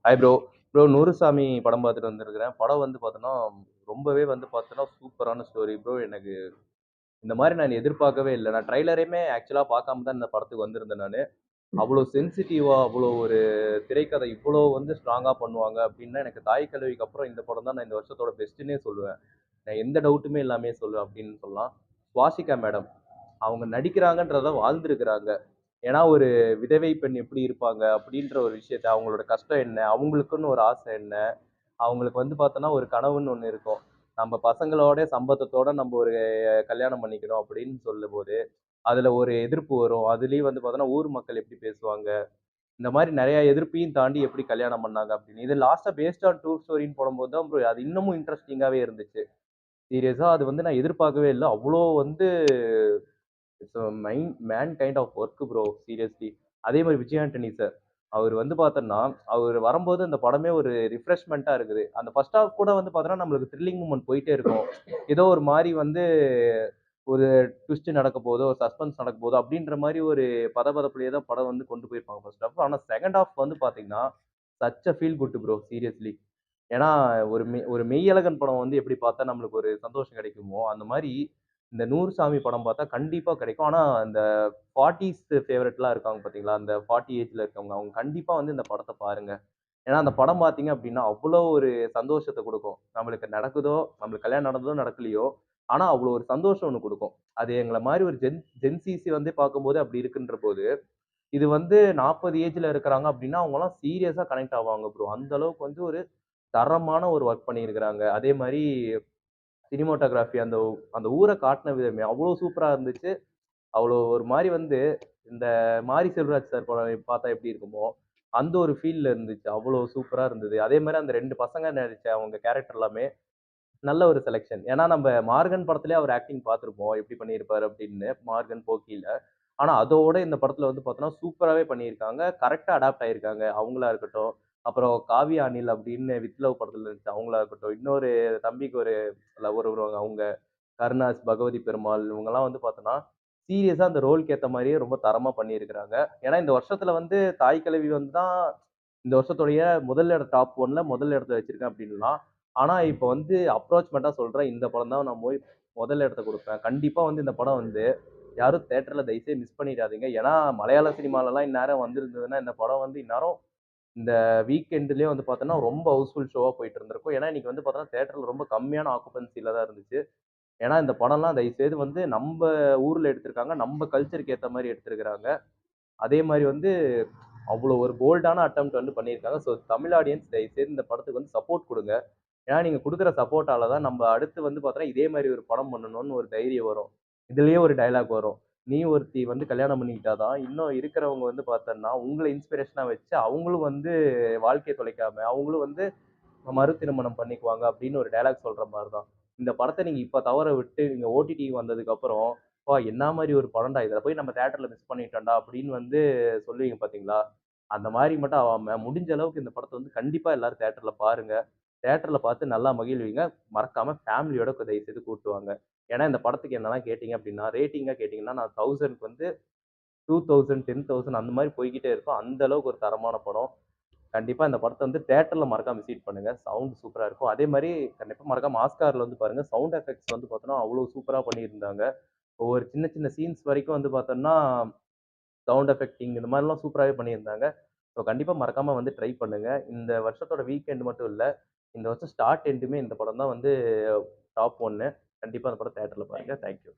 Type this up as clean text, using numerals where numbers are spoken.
Hi bro. Bro நூறுசாமி படம் பார்த்துட்டு வந்திருக்கிறேன். படம் வந்து பார்த்தோன்னா, ரொம்பவே வந்து பார்த்தோன்னா, சூப்பரான ஸ்டோரி ப்ரோ. எனக்கு இந்த மாரி நான் எதிர்பார்க்கவே இல்ல. நான் ட்ரெய்லரையுமே ஆக்சுவலா பார்க்காம தான் இந்த படத்துக்கு வந்திருந்தேன் நானு. அவ்ளோ சென்சிட்டிவா, அவ்ளோ ஒரு திரைக்கதை இவ்ளோ வந்து ஸ்ட்ராங்கா பண்ணுவாங்க அப்டின்னா, எனக்கு தாய் கெழவிக்கு அப்புறம் இந்த படம் தான் நான் இந்த வருஷத்தோட பெஸ்ட்டுன்னே சொல்லுவேன். நான் எந்த டவுட்டுமே இல்லாமயே சொல்லுவேன் அப்டின்னு சொல்லலாம். சுவாசிகா மேடம். அவங்க நடிக்கிறாங்கன்றத வாழ்ந்திருக்கிறாங்க. ஏன்னா, ஒரு விதவை பெண் எப்படி இருப்பாங்க? அப்படின்ற ஒரு விஷயத்த அவங்களோட கஷ்டம் என்ன? அவங்களுக்குன்னு ஒரு ஆசை என்ன? அவங்களுக்கு வந்து பார்த்தோன்னா, ஒரு கனவுன்னு ஒண்ணு இருக்கும். நம்ம பசங்களோட சம்பந்தத்தோட நம்ம ஒரு கல்யாணம் பண்ணிக்கணும் அப்படின்னு சொல்லும்போது, அதுல ஒரு எதிர்ப்பு வரும். அதுலயும் வந்து பார்த்தோன்னா, ஊர் மக்கள் எப்படி பேசுவாங்க? இந்த மாரி நெறைய எதிர்ப்பையும் தாண்டி எப்படி கல்யாணம் பண்ணாங்க அப்படின்னு. இது லாஸ்ட்டா பேஸ்ட் ஆன் ட்ரூ ஸ்டோரின்னு போடும்போது தான் ப்ரோ அது இன்னமும் இன்ட்ரஸ்டிங்காவே இருந்துச்சு. சீரியஸா அது வந்து நான் எதிர்பார்க்கவே இல்ல. அவ்ளோ வந்து it's a man kind of work bro seriously. அதே மாரி விஜய் ஆண்டனி சார். அவர் வந்து பார்த்தோன்னா, அவரு வரும்போது அந்த படமே ஒரு ரிஃப்ரெஷ்மென்ட்டா இருக்குது. அந்த ஃபர்ஸ்ட் ஹால்ஃப் கூட வந்து பார்த்தோன்னா, நம்மளுக்கு த்ரில்லிங் மூவ்மெண்ட் போயிட்டே இருக்கும். ஏதோ ஒரு மாரி வந்து ஒரு ட்விஸ்ட் நடக்க போதோ, ஒரு சஸ்பென்ஸ் நடக்க போதோ அப்படின்ற மாரி ஒரு பதபதப்புலயே தான் படம் வந்து கொண்டு போயிருப்பாங்க ஃபர்ஸ்ட் ஹால்ஃப். ஆனா செகண்ட் ஹால்ஃப் வந்து பார்த்தீங்கன்னா, such a feel good bro seriously. ஏன்னா, ஒரு மெய்யழகன் படம் வந்து எப்படி பார்த்தா நம்மளுக்கு ஒரு சந்தோஷம் கிடைக்குமோ, அந்த மாரி இந்த 100 சாமி படம் பார்த்தா கண்டிப்பா கிடைக்கும். ஆனா, இந்த 40ஸ் ஃபேவரைட்லாம் இருக்காங்க பார்த்தீங்களா? அந்த 40 ஏஜ்ல இருக்கவங்க, அவங்க கண்டிப்பா வந்து இந்த படத்த பாருங்க. ஏன்னா, அந்த படம் பார்த்தீங்க அப்படின்னா, அவ்வளோ ஒரு சந்தோஷத்த குடுக்கும். நம்மளுக்கு நடக்குதோ, நம்மளுக்கு கல்யாணம் நடந்ததோ, நடக்கலையோ, ஆனா அவ்வளோ ஒரு சந்தோஷம் ஒண்ணு குடுக்கும். அது எங்கள மாரி ஒரு ஜென்ஸீஸ் வந்து பார்க்கும்போது அப்படி இருக்குன்றபோது, இது வந்து 40 ஏஜ்ல இருக்கிறாங்க அப்படின்னா, அவங்கலாம் சீரியஸா கனெக்ட் ஆவாங்க ப்ரோ. அந்த அளவுக்கு வந்து ஒரு தரமான ஒரு ஒர்க் பண்ணியிருக்கிறாங்க. அதே மாரி சினிமாட்டோகிராஃபி அந்த அந்த ஊர காட்டுன விதமே அவ்ளோ சூப்பரா இருந்துச்சு. அவ்ளோ ஒரு மாரி வந்து இந்த மாரி செல்வராஜ் சார் படம் பார்த்தா எப்படி இருக்குமோ, அந்த ஒரு ஃபீல்ல இருந்துச்சு. அவ்ளோ சூப்பரா இருந்தது. அதே மாரி அந்த 2 பசங்க நடிச்ச அவங்க கேரக்டர் எல்லாமே நல்ல ஒரு செலக்ஷன். ஏன்னா நம்ப மார்கன் படத்திலேயே அவர் ஆக்டிங் பார்த்திருப்போம். எப்படி பண்ணியிருப்பாரு அப்படின்னு. மார்கன், போக்கில. ஆனா அதோட இந்த படத்துல வந்து பார்த்தோம்னா, சூப்பராவே பண்ணியிருக்காங்க. கரெக்ட்டா அடாப்ட் ஆயிருக்காங்க. அவங்களா இருக்கட்டும். அப்புறம் காவியா அனில் அப்படின்னு வித் லவ் படத்துல நடிச்ச அவங்களா இருக்கட்டும். இன்னொரு தம்பிக்கு ஒரு லவ்வர் வருவாங்க அவங்க. கருணாஸ், பகவதி பெருமாள் இவங்கலாம் வந்து பார்த்தோன்னா, சீரியஸா அந்த ரோல்க்கு ஏத்த மாரியே ரொம்ப தரமா பண்ணியிருக்கிறாங்க. ஏன்னா இந்த வருஷத்துல வந்து தாய் கிழவி வந்து தான் இந்த வருஷத்துடைய முதல் இடம் டாப் 1ல முதல் இடத்துல வச்சிருக்கேன் அப்படின்லாம். ஆனா இப்ப வந்து அப்ரோச்மென்ட்டா சொல்றேன். இந்த படம் தான் நான் போய் முதல் இடத்த குடுப்பேன். கண்டிப்பா வந்து இந்த படம் வந்து யாரும் தியேட்டர்ல தயவுசெய்து மிஸ் பண்ணிடாதீங்க. ஏன்னா மலையாள சினிமாலலாம் இந்நேரம் வந்திருந்ததுன்னா, இந்த படம் வந்து இந்நேரம் இந்த வீக்கெண்ட்லயே வந்து பார்த்தோன்னா, ரொம்ப ஹவுஸ்ஃபுல் ஷோவா போயிட்டு இருந்திருக்கும். ஏன்னா இன்னைக்கு வந்து பார்த்தோன்னா, தியேட்டர்ல ரொம்ப கம்மியான ஆக்குபென்சில தான் இருந்துச்சு. ஏன்னா, இந்த படம்லாம் தயவுசெய்து வந்து நம்ப ஊர்ல எடுத்திருக்காங்க. நம்ப கல்ச்சருக்கு ஏத்த மாரி எடுத்திருக்கிறாங்க. அதே மாரி வந்து அவ்ளோ ஒரு போல்டான அட்டெம்ப்ட் வந்து பண்ணியிருக்காங்க. ஸோ தமிழ் ஆடியன்ஸ் தயவுசெய்து இந்த படத்துக்கு வந்து சப்போர்ட் குடுங்க. ஏன்னா, நீங்க குடுக்குற சப்போர்ட்டால தான் நம்ப அடுத்து வந்து பார்த்தோன்னா, இதே மாரி ஒரு படம் பண்ணணும்னு ஒரு தைரியம் வரும். இதுலயே ஒரு டயலாக் வரும். "நீ ஒருத்தி வந்து கல்யாணம் பண்ணிக்கிட்டா தான், இன்னும் இருக்கிறவங்க வந்து பார்த்தன்னா, உங்கள இன்ஸ்பிரேஷனா வச்சு அவங்களும் வந்து வாழ்க்கைய தொலைக்காம, அவங்களும் வந்து மறு திருமணம் பண்ணிக்குவாங்க அப்படின்னு ஒரு டயலாக் சொல்ற மாரி தான். இந்த படத்த நீங்க இப்ப தவற விட்டு, நீங்க ஓடிடி வந்ததுக்கப்புறம், "அப்பா என்ன மாரி ஒரு படம்டா! இத போய் நம்ம தியேட்டர்ல மிஸ் பண்ணிட்டோம்டா" அப்படின்னு வந்து சொல்லுவீங்க பார்த்தீங்களா? அந்த மாரி மட்டும் ஆவாம, முடிஞ்ச அளவுக்கு இந்த படத்த வந்து கண்டிப்பா எல்லாரும் தியேட்டர்ல பாருங்க. தியேட்டர்ல பார்த்து நல்லா மகிழ்வீங்க. மறக்காம ஃபேமிலியோட தயவுசெய்து கூட்டு வாங்க. ஏன்னா இந்த படத்துக்கு என்னலாம் கேட்டீங்க அப்படின்னா, ரேட்டிங்கா கேட்டீங்கன்னா, நான் 1000க்கு வந்து 2000, 10,000 அந்த மாரி போய்க்கிட்டே இருக்கும். அந்த அளவுக்கு ஒரு தரமான படம். கண்டிப்பா இந்த படத்த வந்து தியேட்டர்ல மறக்காம விசிட் பண்ணுங்க. சவுண்ட் சூப்பரா இருக்கும். அதே மாரி கண்டிப்பா மறக்காம ஆஸ்கார்ல வந்து பாருங்க. சவுண்ட் எஃபெக்ட்ஸ் வந்து பார்த்தோன்னா, அவ்ளோ சூப்பரா பண்ணியிருந்தாங்க. ஒவ்வொரு சின்ன சின்ன சீன்ஸ் வரைக்கும் வந்து பார்த்தோன்னா, சவுண்ட் எஃபெக்டிங் இந்த மாரிலாம் சூப்பராவே பண்ணியிருந்தாங்க. ஸோ கண்டிப்பா மறக்காம வந்து ட்ரை பண்ணுங்க. இந்த வருஷத்தோட வீக்கெண்ட் மட்டும் இல்ல. இந்த வருஷம் ஸ்டார்ட் எண்டுமே இந்த படம் தான் வந்து டாப் 1. கண்டிப்பா அந்த படம் தியேட்டர்ல பாருங்க. Thank you.